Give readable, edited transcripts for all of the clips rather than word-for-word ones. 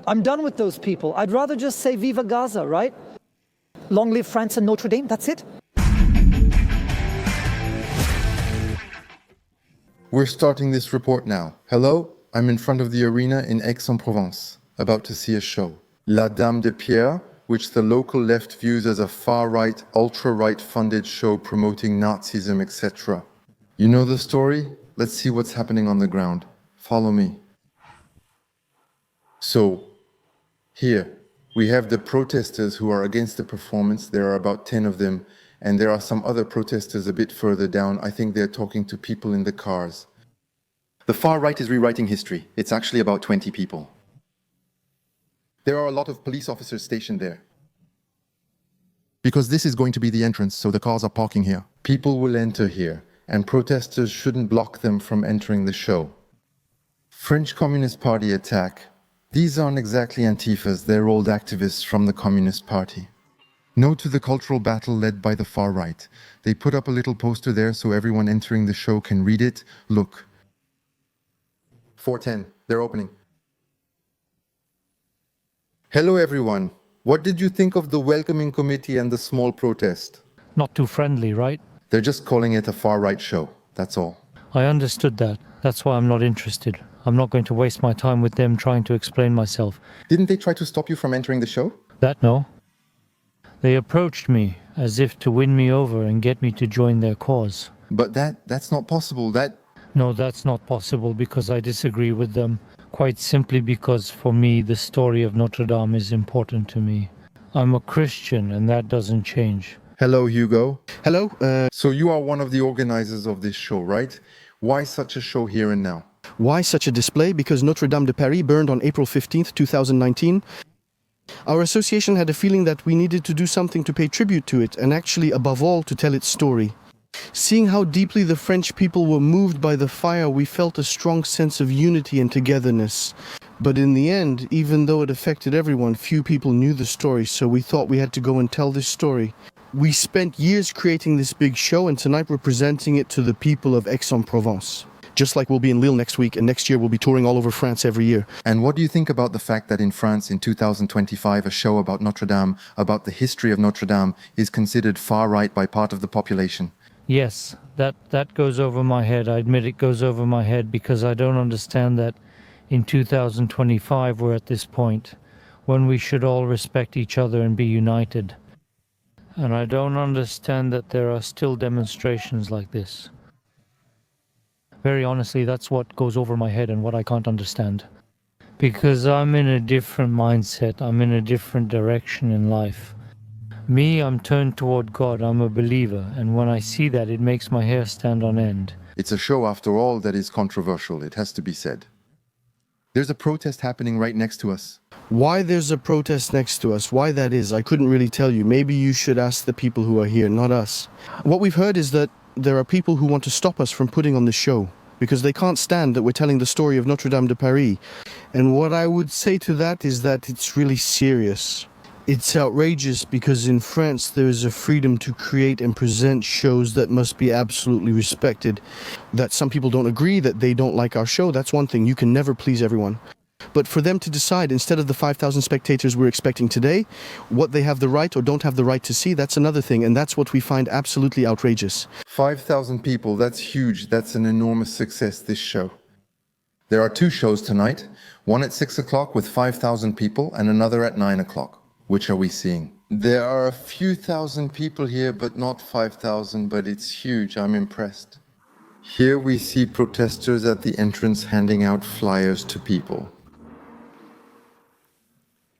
I'm done with those people. I'd rather just say Viva Gaza, right? Long live France and Notre-Dame, that's it. We're starting this report now. Hello, I'm in front of the arena in Aix-en-Provence, about to see a show. La Dame de Pierre, which the local left views as a far-right, ultra-right funded show promoting Nazism, etc. You know the story? Let's see what's happening on the ground. Follow me. So, here, we have the protesters who are against the performance. There are about 10 of them. And there are some other protesters a bit further down. I think they're talking to people in the cars. The far right is rewriting history. It's actually about 20 people. There are a lot of police officers stationed there. Because this is going to be the entrance, so the cars are parking here. People will enter here, and protesters shouldn't block them from entering the show. French Communist Party attack. These aren't exactly Antifas, they're old activists from the Communist Party. No to the cultural battle led by the far right. They put up a little poster there so everyone entering the show can read it. Look. 410, they're opening. Hello everyone. What did you think of the welcoming committee and the small protest? Not too friendly, right? They're just calling it a far right show, that's all. I understood that. That's why I'm not interested. I'm not going to waste my time with them trying to explain myself. Didn't they try to stop you from entering the show? That no. They approached me as if to win me over and get me to join their cause. But that's not possible. No, that's not possible because I disagree with them. Quite simply because for me the story of Notre-Dame is important to me. I'm a Christian and that doesn't change. Hello, Hugo. Hello. So you are one of the organizers of this show, right? Why such a show here and now? Why such a display? Because Notre-Dame de Paris burned on April 15th, 2019. Our association had a feeling that we needed to do something to pay tribute to it, and actually, above all, to tell its story. Seeing how deeply the French people were moved by the fire, we felt a strong sense of unity and togetherness. But in the end, even though it affected everyone, few people knew the story, so we thought we had to go and tell this story. We spent years creating this big show, and tonight we're presenting it to the people of Aix-en-Provence. Just like we'll be in Lille next week, and next year we'll be touring all over France every year. And what do you think about the fact that in France in 2025 a show about Notre-Dame, about the history of Notre-Dame, is considered far right by part of the population? Yes, that goes over my head. I admit it goes over my head because I don't understand that in 2025 we're at this point when we should all respect each other and be united. And I don't understand that there are still demonstrations like this. Very honestly, that's what goes over my head and what I can't understand. Because I'm in a different mindset, I'm in a different direction in life. Me, I'm turned toward God, I'm a believer, and when I see that, it makes my hair stand on end. It's a show, after all, that is controversial, it has to be said. There's a protest happening right next to us. Why there's a protest next to us, why that is, I couldn't really tell you. Maybe you should ask the people who are here, not us. What we've heard is that there are people who want to stop us from putting on the show because they can't stand that we're telling the story of Notre-Dame de Paris. And what I would say to that is that it's really serious. It's outrageous because in France there is a freedom to create and present shows that must be absolutely respected. That some people don't agree, that they don't like our show, that's one thing. You can never please everyone. But for them to decide, instead of the 5,000 spectators we're expecting today, what they have the right or don't have the right to see, that's another thing, and that's what we find absolutely outrageous. 5,000 people, that's huge. That's an enormous success, this show. There are two shows tonight, one at 6 o'clock with 5,000 people and another at 9 o'clock. Which are we seeing? There are a few thousand people here, but not 5,000, but it's huge. I'm impressed. Here we see protesters at the entrance handing out flyers to people.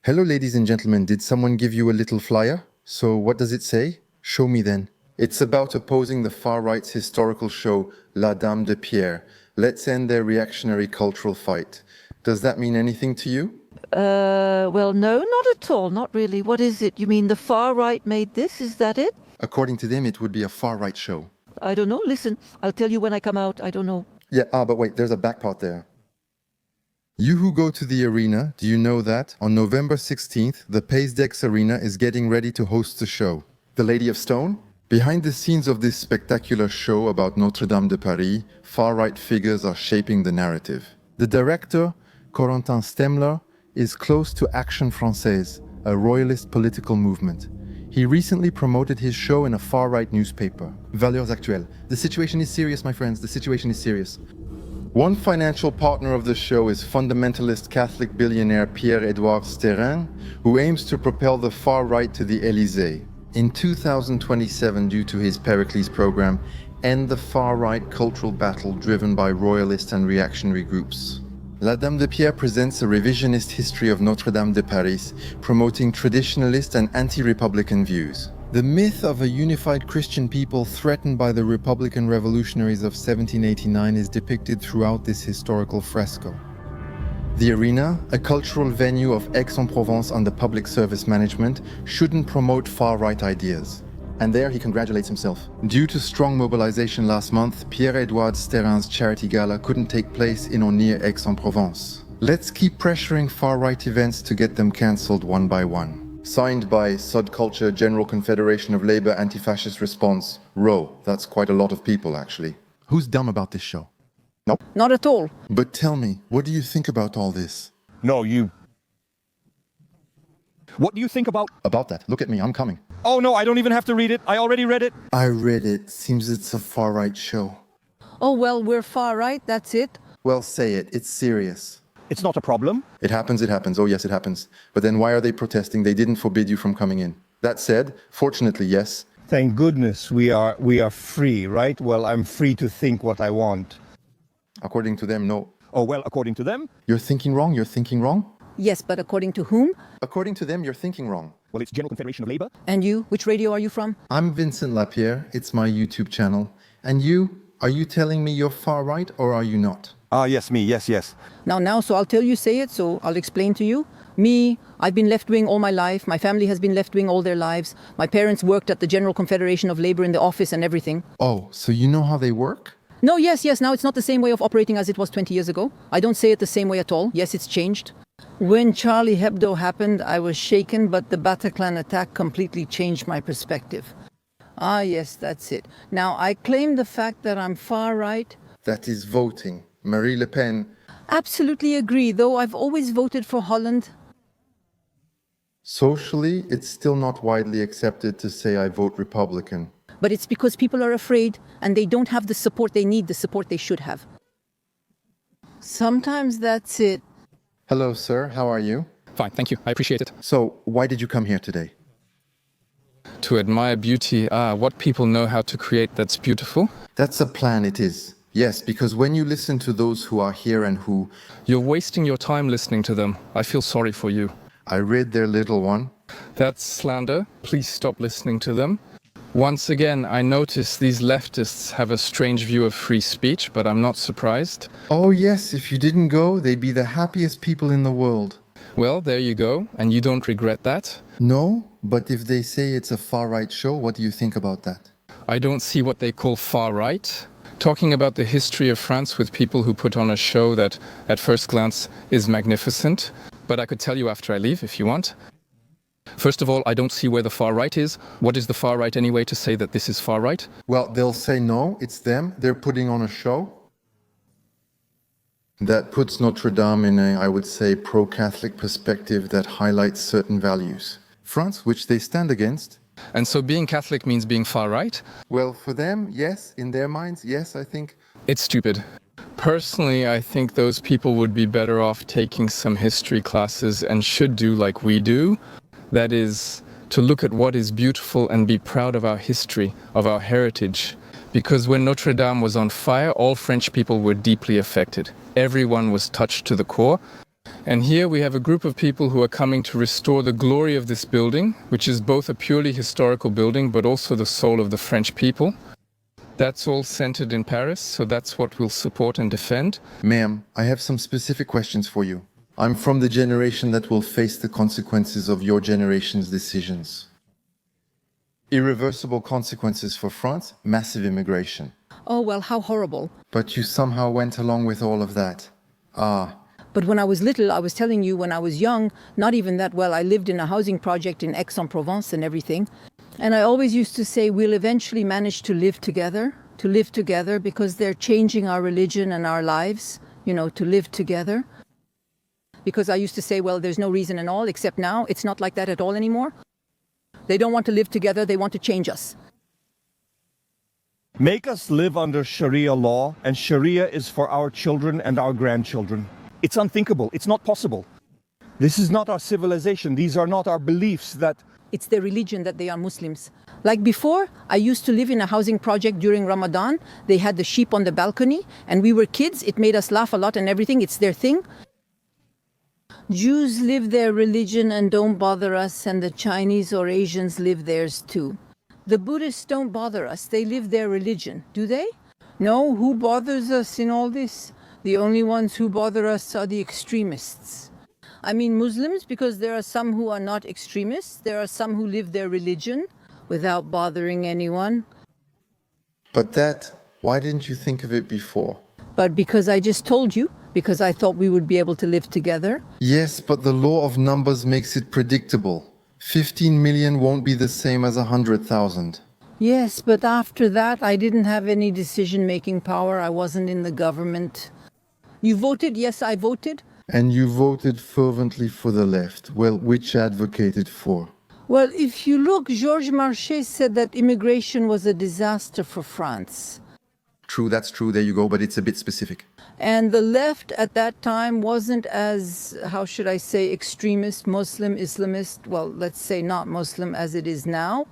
Hello, ladies and gentlemen. Did someone give you a little flyer? So what does it say? Show me then. It's about opposing the far right's historical show, La Dame de Pierre. Let's end their reactionary cultural fight. Does that mean anything to you? Well, no, not at all. Not really. What is it? You mean the far right made this? Is that it? According to them, it would be a far right show. I don't know. Listen, I'll tell you when I come out. I don't know. Yeah, but wait, there's a back part there. You who go to the arena, do you know that on November 16th, the Pays d'Aix Arena is getting ready to host the show? The Lady of Stone? Behind the scenes of this spectacular show about Notre-Dame de Paris, far-right figures are shaping the narrative. The director, Corentin Stemler, is close to Action Française, a royalist political movement. He recently promoted his show in a far-right newspaper, Valeurs Actuelles. The situation is serious, my friends, the situation is serious. One financial partner of the show is fundamentalist Catholic billionaire Pierre-Edouard Sterrin, who aims to propel the far right to the Élysée. In 2027, due to his Pericles program, end the far-right cultural battle driven by royalist and reactionary groups. La Dame de Pierre presents a revisionist history of Notre-Dame de Paris, promoting traditionalist and anti-republican views. The myth of a unified Christian people threatened by the Republican revolutionaries of 1789 is depicted throughout this historical fresco. The arena, a cultural venue of Aix-en-Provence under public service management, shouldn't promote far-right ideas. And there he congratulates himself. Due to strong mobilization last month, Pierre-Edouard Sterin's charity gala couldn't take place in or near Aix-en-Provence. Let's keep pressuring far-right events to get them cancelled one by one. Signed by Subculture General Confederation of Labour Anti-Fascist Response, RO. That's quite a lot of people, actually. Who's dumb about this show? Nope. Not at all. But tell me, what do you think about all this? No, you... What do you think about... About that. Look at me, I'm coming. Oh, no, I don't even have to read it. I already read it. I read it. Seems it's a far-right show. Oh, well, we're far right, that's it. Well, say it. It's serious. It's not a problem. It happens, it happens. Oh, yes, it happens. But then why are they protesting? They didn't forbid you from coming in. That said, fortunately, yes. Thank goodness we are free, right? Well, I'm free to think what I want. According to them, no. Oh, well, according to them? You're thinking wrong? You're thinking wrong? Yes, but according to whom? According to them, you're thinking wrong. Well, it's General Confederation of Labour. And you? Which radio are you from? I'm Vincent Lapierre. It's my YouTube channel. And you? Are you telling me you're far right or are you not? Ah, yes, me, yes. Now, so I'll tell you, say it, so I'll explain to you. Me, I've been left-wing all my life. My family has been left-wing all their lives. My parents worked at the General Confederation of Labour in the office and everything. Oh, so you know how they work? No, yes, now it's not the same way of operating as it was 20 years ago. I don't say it the same way at all. Yes, it's changed. When Charlie Hebdo happened, I was shaken, but the Bataclan attack completely changed my perspective. Ah, yes, that's it. Now, I claim the fact that I'm far right. That is voting. Marie Le Pen. Absolutely agree, though I've always voted for Holland. Socially, it's still not widely accepted to say I vote Republican. But it's because people are afraid and they don't have the support they need, the support they should have. Sometimes that's it. Hello, sir. How are you? Fine, thank you. I appreciate it. So, why did you come here today? To admire beauty, what people know how to create that's beautiful. That's a plan, it is. Yes, because when you listen to those who are here and who... You're wasting your time listening to them. I feel sorry for you. I read their little one. That's slander. Please stop listening to them. Once again, I notice these leftists have a strange view of free speech, but I'm not surprised. Oh yes, if you didn't go, they'd be the happiest people in the world. Well, there you go, and you don't regret that? No, but if they say it's a far-right show, what do you think about that? I don't see what they call far-right. Talking about the history of France with people who put on a show that, at first glance, is magnificent. But I could tell you after I leave, if you want. First of all, I don't see where the far right is. What is the far right anyway to say that this is far right? Well, they'll say no, it's them. They're putting on a show that puts Notre-Dame in a, I would say, pro-Catholic perspective that highlights certain values. France, which they stand against. And so being Catholic means being far right? Well, for them, yes. In their minds, yes, I think. It's stupid. Personally, I think those people would be better off taking some history classes and should do like we do. That is, to look at what is beautiful and be proud of our history, of our heritage. Because when Notre-Dame was on fire, all French people were deeply affected. Everyone was touched to the core. And here we have a group of people who are coming to restore the glory of this building, which is both a purely historical building, but also the soul of the French people. That's all centered in Paris, so that's what we'll support and defend. Ma'am, I have some specific questions for you. I'm from the generation that will face the consequences of your generation's decisions. Irreversible consequences for France, massive immigration. Oh, well, how horrible. But you somehow went along with all of that. But when I was little, I was telling you, when I was young, not even that well, I lived in a housing project in Aix-en-Provence and everything. And I always used to say, we'll eventually manage to live together because they're changing our religion and our lives, to live together. because I used to say, well, there's no reason at all, except now it's not like that at all anymore. They don't want to live together, they want to change us. Make us live under Sharia law, and Sharia is for our children and our grandchildren. It's unthinkable. It's not possible. This is not our civilization. These are not our beliefs that... It's their religion that they are Muslims. Like before, I used to live in a housing project during Ramadan. They had the sheep on the balcony, and we were kids. It made us laugh a lot and everything. It's their thing. Jews live their religion and don't bother us, and the Chinese or Asians live theirs too. The Buddhists don't bother us. They live their religion. Do they? No, who bothers us in all this? The only ones who bother us are the extremists. I mean Muslims, because there are some who are not extremists. There are some who live their religion without bothering anyone. But that, why didn't you think of it before? But because I just told you, because I thought we would be able to live together. Yes, but the law of numbers makes it predictable. 15 million won't be the same as 100,000. Yes, but after that, I didn't have any decision-making power. I wasn't in the government. You voted? Yes, I voted. And you voted fervently for the left. Well, which advocated for? Well, if you look, Georges Marchais said that immigration was a disaster for France. True, that's true. There you go, but it's a bit specific. And the left at that time wasn't as, how should I say, extremist, Muslim, Islamist, well, let's say not Muslim as it is now.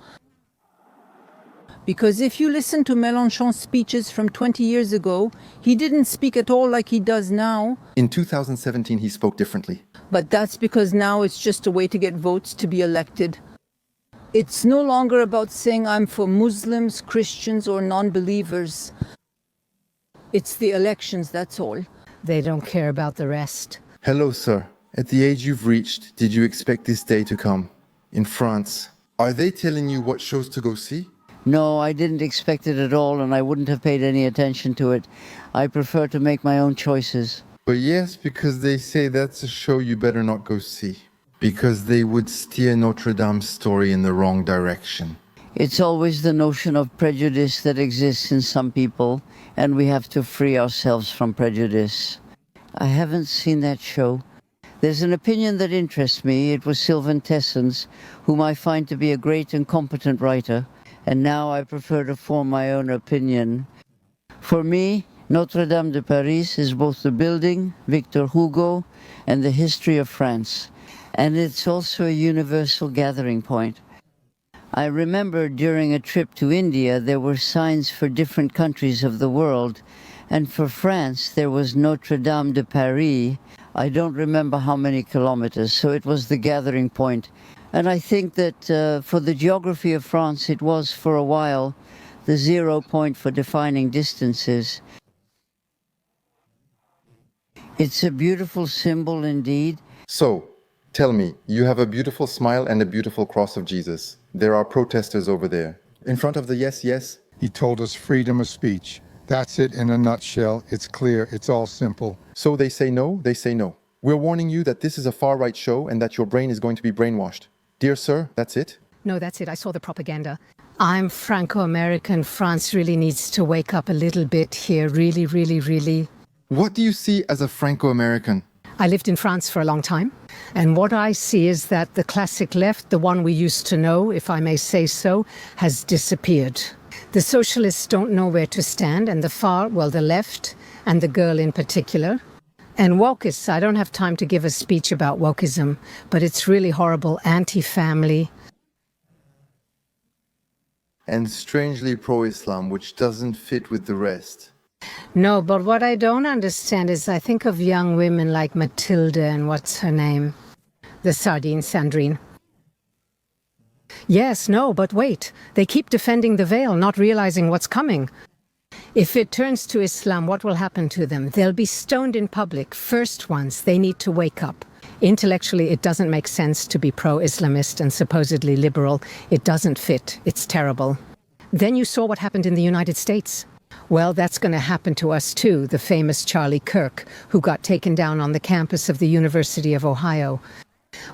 Because if you listen to Mélenchon's speeches from 20 years ago, he didn't speak at all like he does now. In 2017, he spoke differently. But that's because now it's just a way to get votes to be elected. It's no longer about saying I'm for Muslims, Christians, or non-believers. It's the elections, that's all. They don't care about the rest. Hello, sir. At the age you've reached, did you expect this day to come? In France, are they telling you what shows to go see? No, I didn't expect it at all, and I wouldn't have paid any attention to it. I prefer to make my own choices. But yes, because they say that's a show you better not go see. Because they would steer Notre-Dame's story in the wrong direction. It's always the notion of prejudice that exists in some people, and we have to free ourselves from prejudice. I haven't seen that show. There's an opinion that interests me. It was Sylvain Tesson's, whom I find to be a great and competent writer, and now I prefer to form my own opinion. For me, Notre-Dame de Paris is both the building, Victor Hugo, and the history of France. And it's also a universal gathering point. I remember during a trip to India, there were signs for different countries of the world. And for France, there was Notre-Dame de Paris. I don't remember how many kilometers, so it was the gathering point. And I think that for the geography of France, it was for a while the 0 point for defining distances. It's a beautiful symbol indeed. So, tell me, you have a beautiful smile and a beautiful cross of Jesus. There are protesters over there. In front of the yes, yes. He told us freedom of speech. That's it in a nutshell. It's clear. It's all simple. So they say no, they say no. We're warning you that this is a far-right show and that your brain is going to be brainwashed. Dear sir, that's it? No, that's it. I saw the propaganda. I'm Franco-American. France really needs to wake up a little bit here. Really, really, really. What do you see as a Franco-American? I lived in France for a long time. And what I see is that the classic left, the one we used to know, if I may say so, has disappeared. The socialists don't know where to stand, and the far, well, the left, and the girl in particular. And wokeists, I don't have time to give a speech about wokeism, but it's really horrible, anti-family. And strangely pro-Islam, which doesn't fit with the rest. No, but what I don't understand is I think of young women like Matilda and what's her name? The Sandrine. Yes, no, but wait. They keep defending the veil, not realizing what's coming. If it turns to Islam, what will happen to them? They'll be stoned in public. First ones, they need to wake up. Intellectually, it doesn't make sense to be pro-Islamist and supposedly liberal. It doesn't fit. It's terrible. Then you saw what happened in the United States. Well, that's going to happen to us too, the famous Charlie Kirk, who got taken down on the campus of the University of Ohio.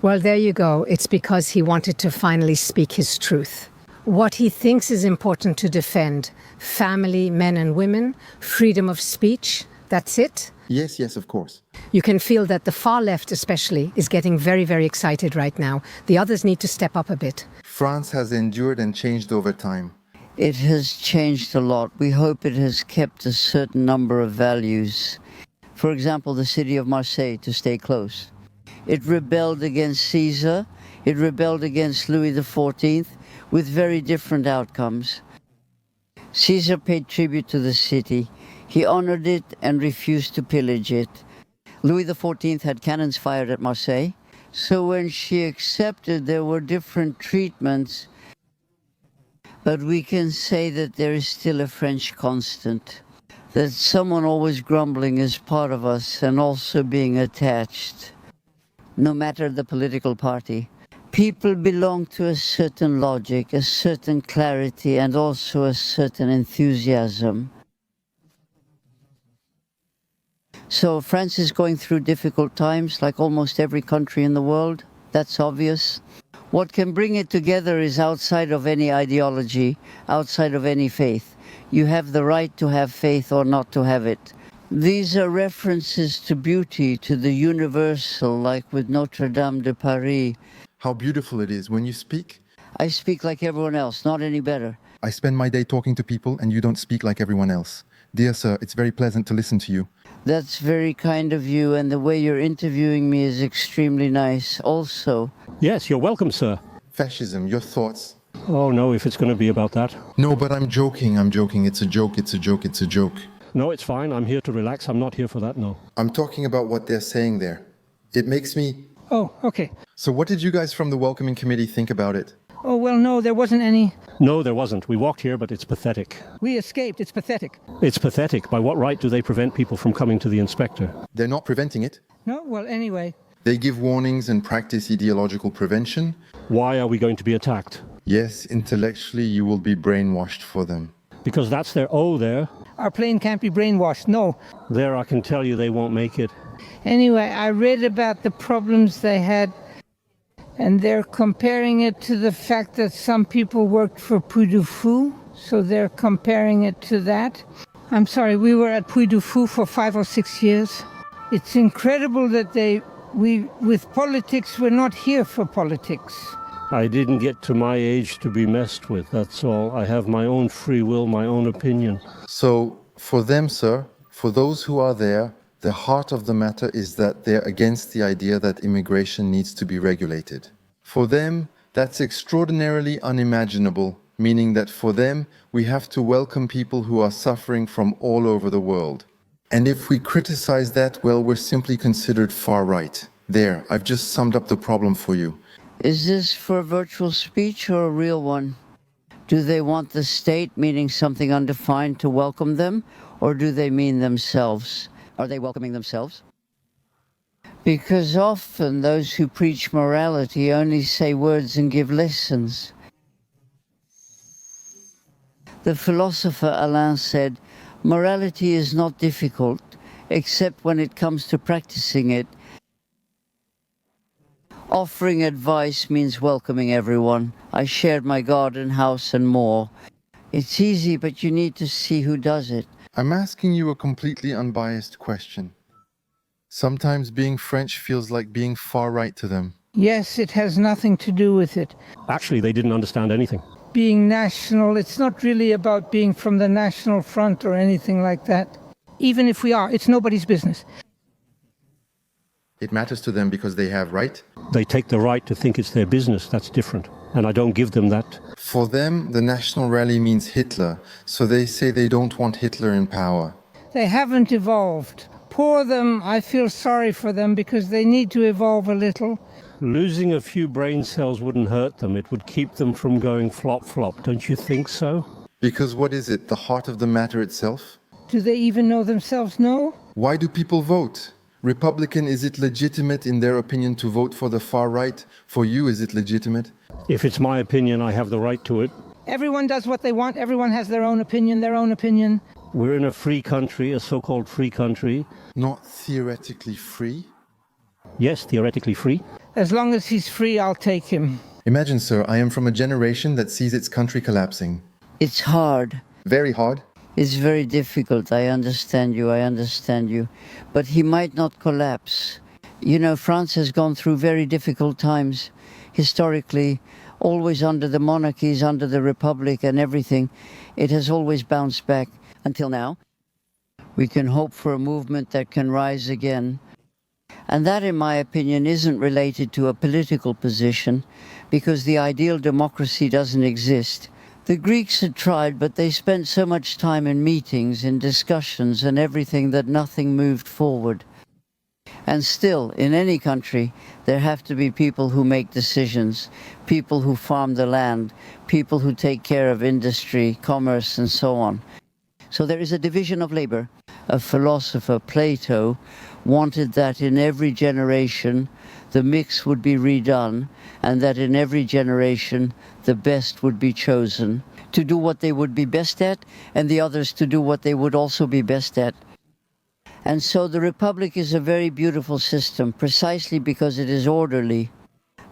Well, there you go. It's because he wanted to finally speak his truth. What he thinks is important to defend: family, men and women, freedom of speech. That's it. Yes, yes, of course. You can feel that the far left especially is getting very, very excited right now. The others need to step up a bit. France has endured and changed over time. It has changed a lot. We hope it has kept a certain number of values. For example, the city of Marseille, to stay close. It rebelled against Caesar. It rebelled against Louis XIV with very different outcomes. Caesar paid tribute to the city. He honored it and refused to pillage it. Louis XIV had cannons fired at Marseille. So when she accepted, there were different treatments. But we can say that there is still a French constant, that someone always grumbling is part of us and also being attached, no matter the political party. People belong to a certain logic, a certain clarity, and also a certain enthusiasm. So France is going through difficult times, like almost every country in the world. That's obvious. What can bring it together is outside of any ideology, outside of any faith. You have the right to have faith or not to have it. These are references to beauty, to the universal, like with Notre-Dame de Paris. How beautiful it is when you speak. I speak like everyone else, not any better. I spend my day talking to people and you don't speak like everyone else. Dear sir, it's very pleasant to listen to you. That's very kind of you, and the way you're interviewing me is extremely nice also. Yes, you're welcome, sir. Fascism, your thoughts? Oh, no, if it's going to be about that. No, but I'm joking. It's a joke, it's a joke, it's a joke. No, it's fine. I'm here to relax. I'm not here for that, no. I'm talking about what they're saying there. It makes me... Oh, okay. So what did you guys from the welcoming committee think about it? Oh, well, no, there wasn't any. No, there wasn't. We walked here, but it's pathetic. We escaped. It's pathetic. It's pathetic. By what right do they prevent people from coming to the inspector? They're not preventing it. No, well, anyway. They give warnings and practice ideological prevention. Why are we going to be attacked? Yes, intellectually you will be brainwashed for them. Because that's their O there. Our plane can't be brainwashed, no. There, I can tell you they won't make it. Anyway, I read about the problems they had, and they're comparing it to the fact that some people worked for Puy du Fou, so they're comparing it to that. I'm sorry, we were at Puy du Fou for 5 or 6 years. It's incredible that with politics, we're not here for politics. I didn't get to my age to be messed with, that's all. I have my own free will, my own opinion. So, for them, sir, for those who are there, the heart of the matter is that they're against the idea that immigration needs to be regulated. For them, that's extraordinarily unimaginable, meaning that for them, we have to welcome people who are suffering from all over the world. And if we criticize that, well, we're simply considered far right. There, I've just summed up the problem for you. Is this for a virtual speech or a real one? Do they want the state, meaning something undefined, to welcome them, or do they mean themselves? Are they welcoming themselves? Because often those who preach morality only say words and give lessons. The philosopher Alain said, morality is not difficult, except when it comes to practicing it. Offering advice means welcoming everyone. I shared my garden, house, and more. It's easy, but you need to see who does it. I'm asking you a completely unbiased question. Sometimes being French feels like being far right to them. Yes, it has nothing to do with it. Actually, they didn't understand anything. Being national, it's not really about being from the National Front or anything like that. Even if we are, it's nobody's business. It matters to them because they have right. They take the right to think it's their business. That's different. And I don't give them that. For them, the National Rally means Hitler, so they say they don't want Hitler in power. They haven't evolved. Poor them, I feel sorry for them because they need to evolve a little. Losing a few brain cells wouldn't hurt them. It would keep them from going flop-flop. Don't you think so? Because what is it, the heart of the matter itself? Do they even know themselves? No? Why do people vote? Republican, is it legitimate in their opinion to vote for the far right? For you, is it legitimate? If it's my opinion, I have the right to it. Everyone does what they want. Everyone has their own opinion. We're in a free country, a so-called free country. Not theoretically free? Yes, theoretically free. As long as he's free, I'll take him. Imagine, sir, I am from a generation that sees its country collapsing. It's hard. Very hard. It's very difficult. I understand you. But he might not collapse. You know, France has gone through very difficult times historically, always under the monarchies, under the Republic and everything. It has always bounced back until now. We can hope for a movement that can rise again. And that, in my opinion, isn't related to a political position, because the ideal democracy doesn't exist. The Greeks had tried, but they spent so much time in meetings, in discussions and everything that nothing moved forward. And still, in any country, there have to be people who make decisions, people who farm the land, people who take care of industry, commerce, and so on. So there is a division of labor. A philosopher, Plato, wanted that in every generation the mix would be redone, and that in every generation the best would be chosen to do what they would be best at, and the others to do what they would also be best at. And so the Republic is a very beautiful system, precisely because it is orderly.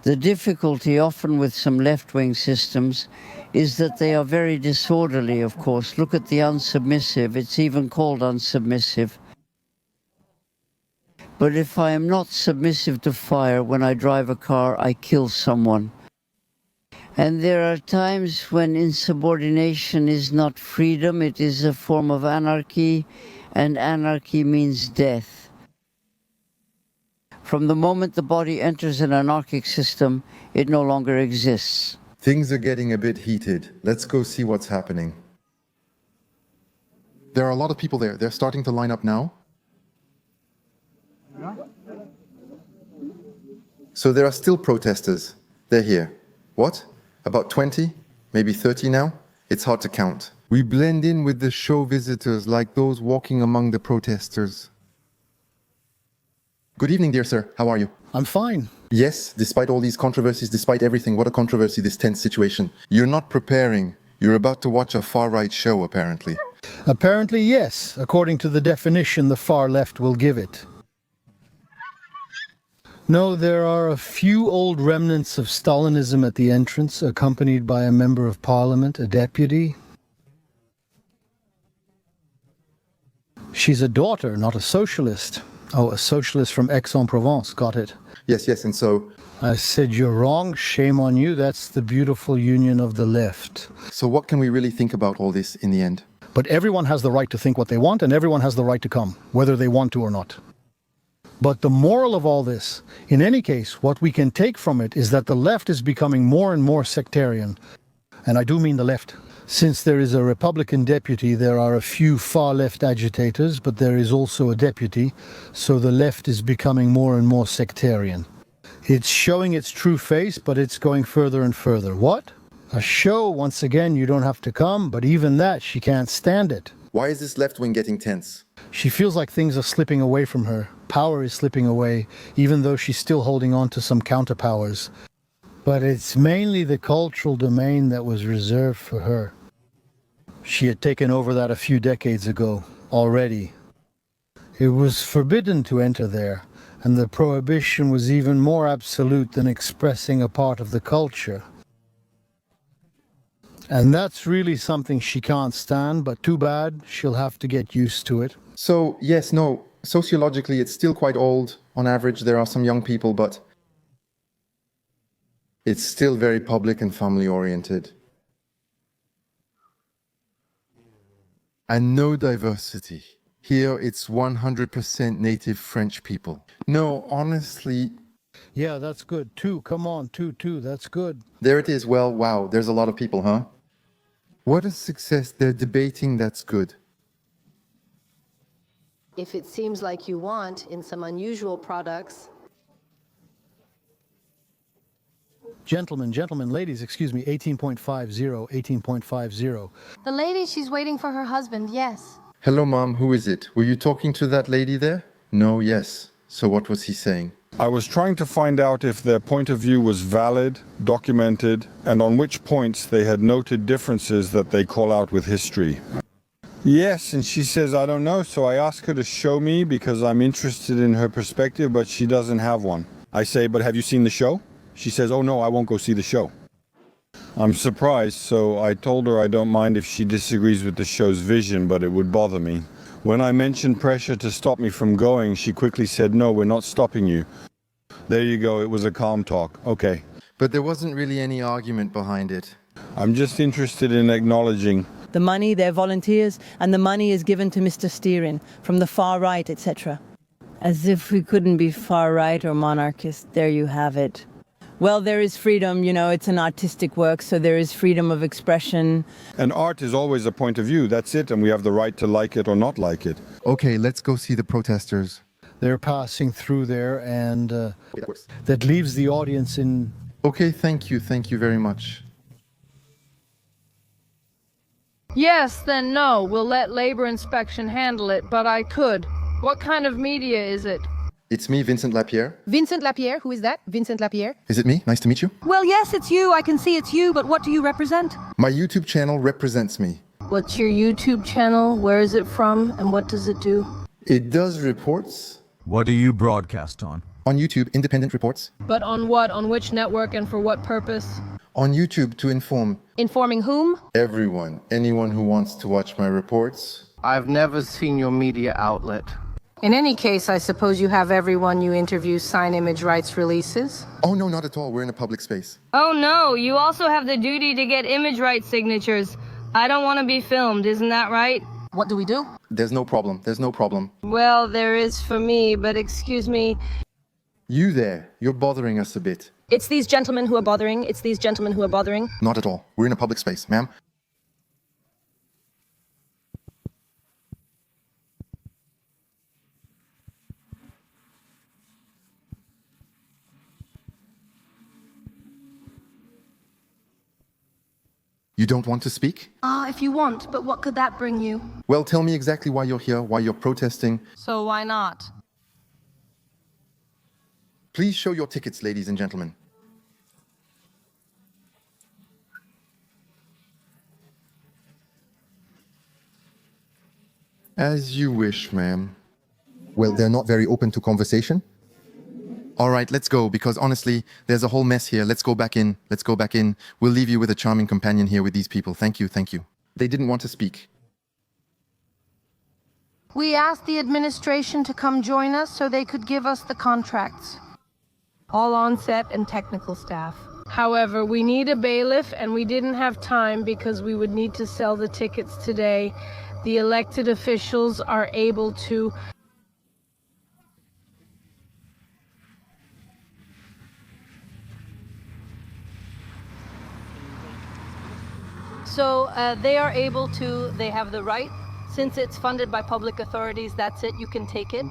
The difficulty often with some left-wing systems is that they are very disorderly, of course. Look at the unsubmissive. It's even called unsubmissive. But if I am not submissive to fire when I drive a car, I kill someone. And there are times when insubordination is not freedom, it is a form of anarchy, and anarchy means death. From the moment the body enters an anarchic system, it no longer exists. Things are getting a bit heated. Let's go see what's happening. There are a lot of people there. They're starting to line up now. So there are still protesters. They're here. What? About 20? Maybe 30 now? It's hard to count. We blend in with the show visitors, like those walking among the protesters. Good evening, dear sir. How are you? I'm fine. Yes, despite all these controversies, despite everything, what a controversy, this tense situation. You're not preparing. You're about to watch a far-right show, apparently. Apparently, yes, according to the definition the far left will give it. No, there are a few old remnants of Stalinism at the entrance, accompanied by a member of parliament, a deputy. She's a daughter, not a socialist. Oh, a socialist from Aix-en-Provence, got it. Yes, and so... I said you're wrong, shame on you, that's the beautiful union of the left. So what can we really think about all this in the end? But everyone has the right to think what they want, and everyone has the right to come, whether they want to or not. But the moral of all this, in any case, what we can take from it is that the left is becoming more and more sectarian. And I do mean the left. Since there is a Republican deputy, there are a few far-left agitators, but there is also a deputy, so the left is becoming more and more sectarian. It's showing its true face, but it's going further and further. What? A show, once again, you don't have to come, but even that, she can't stand it. Why is this left wing getting tense? She feels like things are slipping away from her. Power is slipping away, even though she's still holding on to some counterpowers. But it's mainly the cultural domain that was reserved for her. She had taken over that a few decades ago, already. It was forbidden to enter there, and the prohibition was even more absolute than expressing a part of the culture. And that's really something she can't stand, but too bad, she'll have to get used to it. So, yes, no, sociologically it's still quite old. On average, there are some young people, but it's still very public and family-oriented. And no diversity. Here it's 100% native French people. No, honestly... Yeah, that's good. Two, come on, two, that's good. There it is. Well, wow, there's a lot of people, huh? What a success. They're debating, that's good. If it seems like you want in some unusual products. Gentlemen, ladies, excuse me, 18.50, 18.50. The lady, she's waiting for her husband, yes. Hello, Mom, who is it? Were you talking to that lady there? No, yes. So what was he saying? I was trying to find out if their point of view was valid, documented, and on which points they had noted differences that they call out with history. Yes, and she says, I don't know, so I ask her to show me because I'm interested in her perspective, but she doesn't have one. I say, but have you seen the show? She says, oh no, I won't go see the show. I'm surprised, so I told her I don't mind if she disagrees with the show's vision, but it would bother me. When I mentioned pressure to stop me from going, she quickly said, no, we're not stopping you. There you go, it was a calm talk. Okay. But there wasn't really any argument behind it. I'm just interested in acknowledging The money, they're volunteers, and the money is given to Mr. Steerin from the far right, etc. As if we couldn't be far right or monarchist. There you have it. Well, there is freedom, you know, it's an artistic work, so there is freedom of expression. And art is always a point of view, that's it, and we have the right to like it or not like it. Okay, let's go see the protesters. They're passing through there, and that leaves the audience in... Okay, thank you very much. Yes, then no. We'll let labor inspection handle it, but I could. What kind of media is it? It's me, Vincent Lapierre. Vincent Lapierre, who is that? Vincent Lapierre? Is it me? Nice to meet you. Well, yes, it's you. I can see it's you, but what do you represent? My YouTube channel represents me. What's your YouTube channel? Where is it from? And what does it do? It does reports. What do you broadcast on? On YouTube, independent reports. But on what? On which network and for what purpose? On YouTube to inform Informing whom? everyone, anyone who wants to watch my reports. I've never seen your media outlet. In any case, I suppose you have everyone you interview sign image rights releases? Oh, no, not at all. We're in a public space. Oh no, you also have the duty to get image rights signatures. I don't want to be filmed, isn't that right? What do we do? There's no problem. There's no problem. Well, there is for me, but excuse me. You there, you're bothering us a bit. It's these gentlemen who are bothering. It's these gentlemen who are bothering. Not at all. We're in a public space, ma'am. You don't want to speak? If you want, but what could that bring you? Well, tell me exactly why you're here, why you're protesting. So why not? Please show your tickets, ladies and gentlemen. As you wish, ma'am. Well, they're not very open to conversation. All right, let's go, because honestly, there's a whole mess here. Let's go back in. Let's go back in. We'll leave you with a charming companion here with these people. Thank you, thank you. They didn't want to speak. We asked the administration to come join us so they could give us the contracts. All on set and technical staff. However, we need a bailiff, and we didn't have time because we would need to sell the tickets today. The elected officials are able to... So they are able to, they have the right. Since it's funded by public authorities, that's it, you can take it.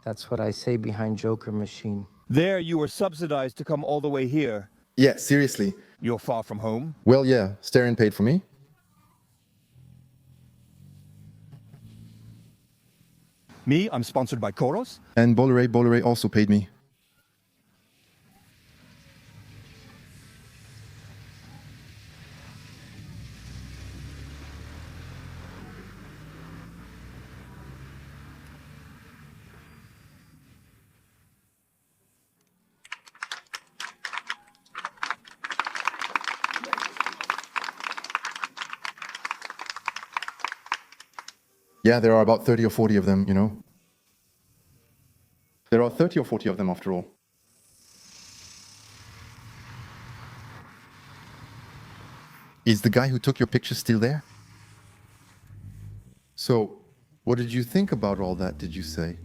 That's what I say behind Joker Machine. There you were subsidized to come all the way here. Yeah, seriously. You're far from home. Well, yeah, Sterin paid for me. Me, I'm sponsored by Koros. And Bolloré also paid me. Yeah, there are about 30 or 40 of them, you know. There are 30 or 40 of them, after all. Is the guy who took your picture still there? So, what did you think about all that, did you say?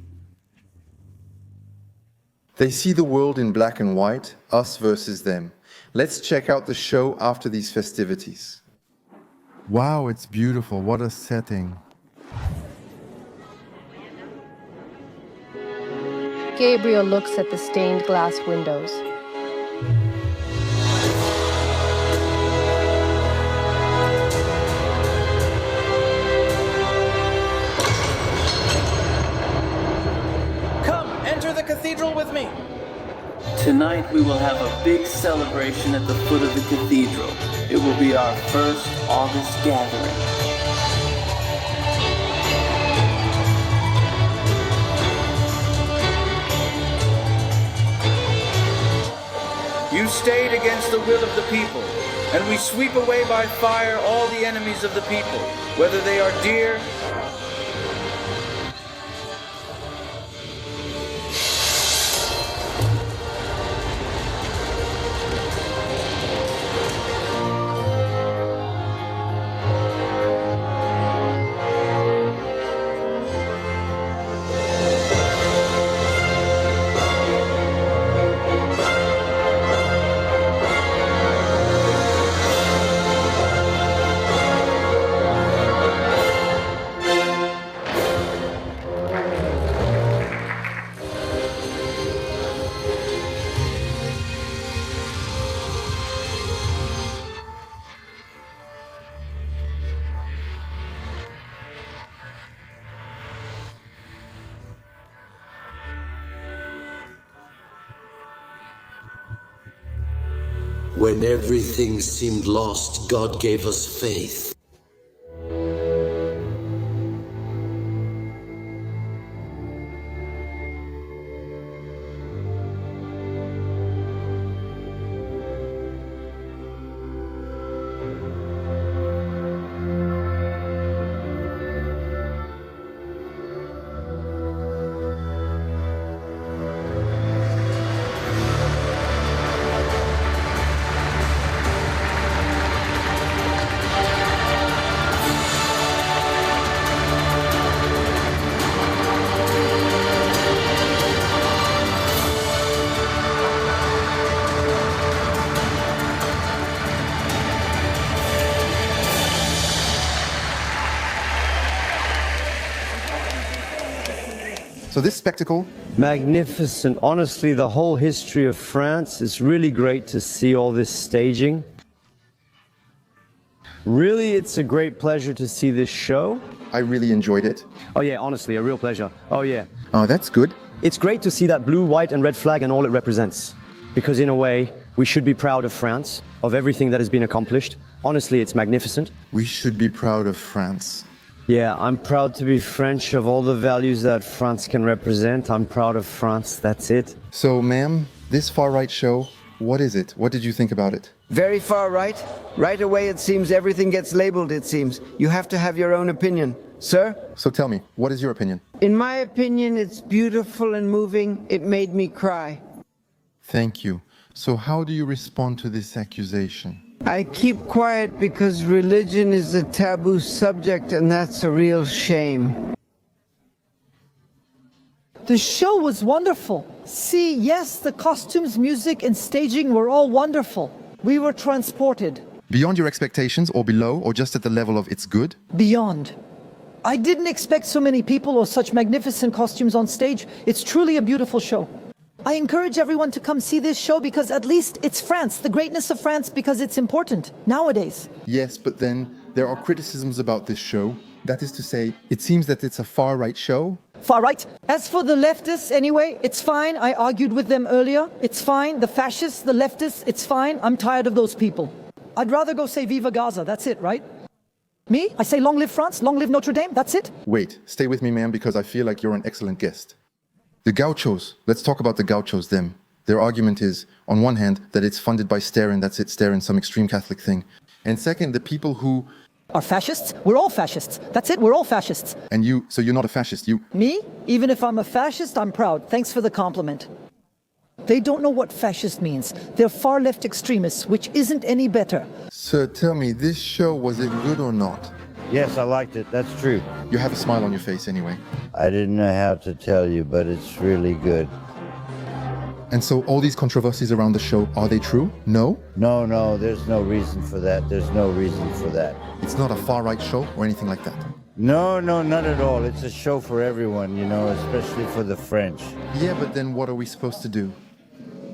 They see the world in black and white, us versus them. Let's check out the show after these festivities. Wow, it's beautiful. What a setting. Gabriel looks at the stained glass windows. Come, enter the cathedral with me. Tonight we will have a big celebration at the foot of the cathedral. It will be our first August gathering. You stayed against the will of the people, and we sweep away by fire all the enemies of the people, whether they are dear When everything seemed lost, God gave us faith. So this spectacle, magnificent. Honestly, the whole history of France, it's really great to see all this staging. Really, it's a great pleasure to see this show. I really enjoyed it. Oh yeah, honestly, a real pleasure. Oh yeah. Oh, that's good. It's great to see that blue, white and red flag and all it represents. Because in a way, we should be proud of France, of everything that has been accomplished. Honestly, it's magnificent. We should be proud of France. Yeah, I'm proud to be French, of all the values that France can represent. I'm proud of France, that's it. So, ma'am, this far-right show, what is it? What did you think about it? Very far right. Right away it seems everything gets labeled, it seems. You have to have your own opinion. Sir? So tell me, what is your opinion? In my opinion, it's beautiful and moving. It made me cry. Thank you. So how do you respond to this accusation? I keep quiet because religion is a taboo subject, and that's a real shame. The show was wonderful. See, yes, the costumes, music, and staging were all wonderful. We were transported. Beyond your expectations, or below, or just at the level of it's good? Beyond. I didn't expect so many people or such magnificent costumes on stage. It's truly a beautiful show. I encourage everyone to come see this show because at least it's France, the greatness of France, because it's important nowadays. Yes, but then there are criticisms about this show. That is to say, it seems that it's a far-right show. Far right. As for the leftists, anyway, it's fine. I argued with them earlier. It's fine. The fascists, the leftists, it's fine. I'm tired of those people. I'd rather go say Viva Gaza. That's it, right? Me? I say long live France, long live Notre-Dame. That's it. Wait, stay with me, ma'am, because I feel like you're an excellent guest. The gauchos, let's talk about the gauchos, them. Their argument is, on one hand, that it's funded by Starin, that's it, Starin, some extreme Catholic thing. And second, the people who... Are fascists? We're all fascists. That's it, we're all fascists. And you, so you're not a fascist, you... Me? Even if I'm a fascist, I'm proud. Thanks for the compliment. They don't know what fascist means. They're far left extremists, which isn't any better. Sir, tell me, this show, was it good or not? Yes, I liked it. That's true. You have a smile on your face anyway. I didn't know how to tell you, but it's really good. And so all these controversies around the show, are they true? No? No, there's no reason for that. There's no reason for that. It's not a far-right show or anything like that? No, not at all. It's a show for everyone, you know, especially for the French. Yeah, but then what are we supposed to do?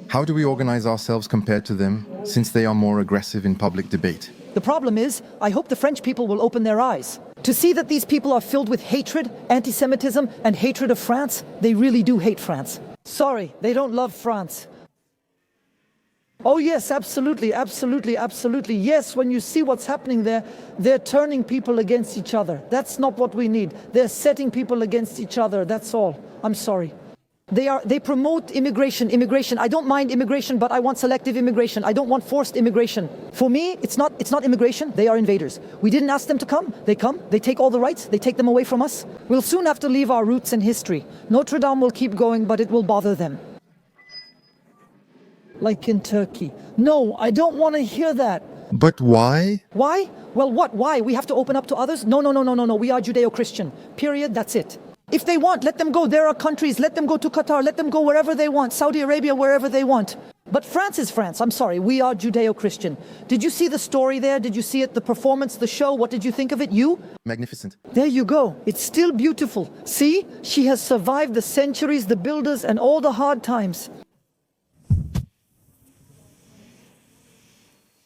How do we organize ourselves compared to them, since they are more aggressive in public debate? The problem is, I hope the French people will open their eyes. To see that these people are filled with hatred, anti-Semitism, and hatred of France. They really do hate France. Sorry, they don't love France. Oh yes, absolutely, absolutely, absolutely. Yes, when you see what's happening there, they're turning people against each other. That's not what we need. They're setting people against each other, that's all. I'm sorry. They promote immigration. I don't mind immigration, but I want selective immigration. I don't want forced immigration. For me, it's not immigration, they are invaders. We didn't ask them to come, they take all the rights, they take them away from us. We'll soon have to leave our roots and history. Notre-Dame will keep going, but it will bother them. Like in Turkey. No, I don't want to hear that. But why? Why? Well, what? Why? We have to open up to others? No. We are Judeo-Christian. Period. That's it. If they want, let them go. There are countries. Let them go to Qatar. Let them go wherever they want. Saudi Arabia, wherever they want. But France is France. I'm sorry. We are Judeo-Christian. Did you see the story there? Did you see it? The performance, the show? What did you think of it? You? Magnificent. There you go. It's still beautiful. See? She has survived the centuries, the builders, and all the hard times.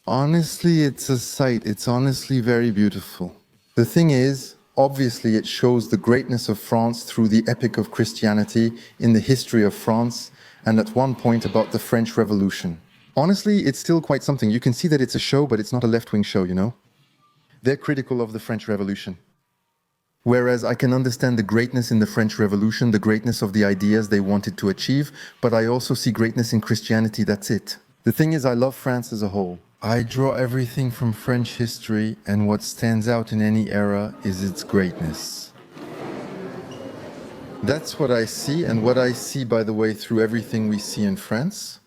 Honestly, it's a sight. It's honestly very beautiful. The thing is, obviously it shows the greatness of France through the epic of Christianity in the history of France, and at one point about the French Revolution. Honestly, it's still quite something. You can see that it's a show, but it's not a left-wing show, you know? They're critical of the French Revolution. Whereas I can understand the greatness in the French Revolution, the greatness of the ideas they wanted to achieve, but I also see greatness in Christianity, that's it. The thing is, I love France as a whole. I draw everything from French history, and what stands out in any era is its greatness. That's what I see, and what I see, by the way, through everything we see in France.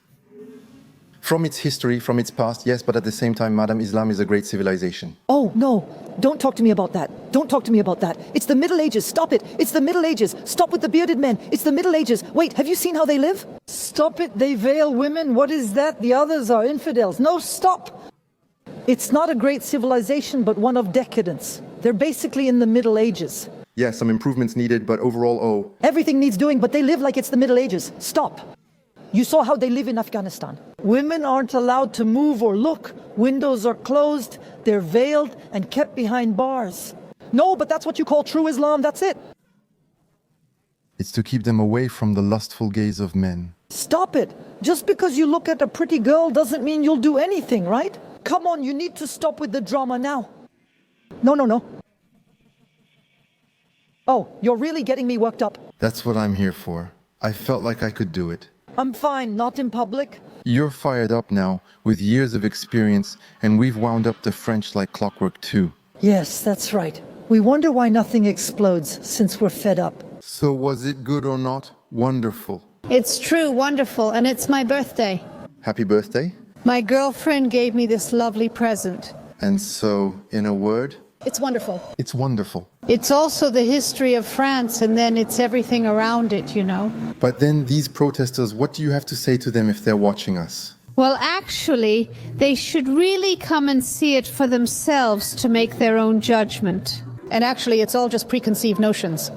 From its history, from its past, yes, but at the same time, Madam, Islam is a great civilization. Oh, no. Don't talk to me about that. Don't talk to me about that. It's the Middle Ages. Stop it. It's the Middle Ages. Stop with the bearded men. It's the Middle Ages. Wait, have you seen how they live? Stop it. They veil women. What is that? The others are infidels. No, stop. It's not a great civilization, but one of decadence. They're basically in the Middle Ages. Yeah, some improvements needed, but overall, oh. Everything needs doing, but they live like it's the Middle Ages. Stop. You saw how they live in Afghanistan. Women aren't allowed to move or look. Windows are closed. They're veiled and kept behind bars. No, but that's what you call true Islam. That's it. It's to keep them away from the lustful gaze of men. Stop it. Just because you look at a pretty girl doesn't mean you'll do anything, right? Come on, you need to stop with the drama now. No. Oh, you're really getting me worked up. That's what I'm here for. I felt like I could do it. I'm fine, not in public. You're fired up now, with years of experience, and we've wound up the French like clockwork too. Yes, that's right. We wonder why nothing explodes, since we're fed up. So was it good or not? Wonderful. It's true, wonderful, and it's my birthday. Happy birthday. My girlfriend gave me this lovely present. And so, in a word? It's wonderful. It's wonderful. It's also the history of France, and then it's everything around it, you know. But then these protesters, what do you have to say to them if they're watching us? Well, actually, they should really come and see it for themselves to make their own judgment. And actually, it's all just preconceived notions.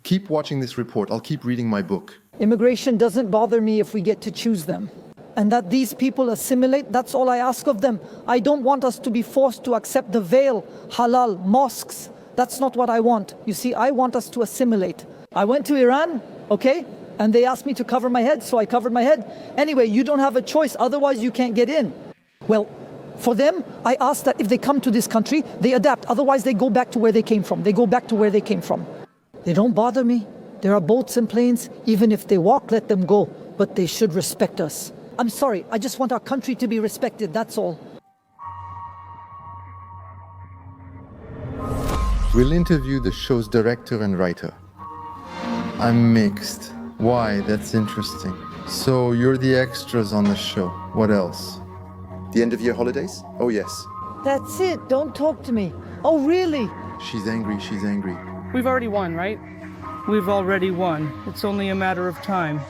Keep watching this report. I'll keep reading my book. Immigration doesn't bother me if we get to choose them. And that these people assimilate, that's all I ask of them. I don't want us to be forced to accept the veil, halal, mosques. That's not what I want. You see, I want us to assimilate. I went to Iran, okay? And they asked me to cover my head, so I covered my head. Anyway, you don't have a choice, otherwise you can't get in. Well, for them, I ask that if they come to this country, they adapt. Otherwise, they go back to where they came from. They go back to where they came from. They don't bother me. There are boats and planes. Even if they walk, let them go. But they should respect us. I'm sorry, I just want our country to be respected, that's all. We'll interview the show's director and writer. I'm mixed. Why? That's interesting. So you're the extras on the show. What else? The end of year holidays? Oh yes. That's it, don't talk to me. Oh really? She's angry, she's angry. We've already won, right? We've already won. It's only a matter of time.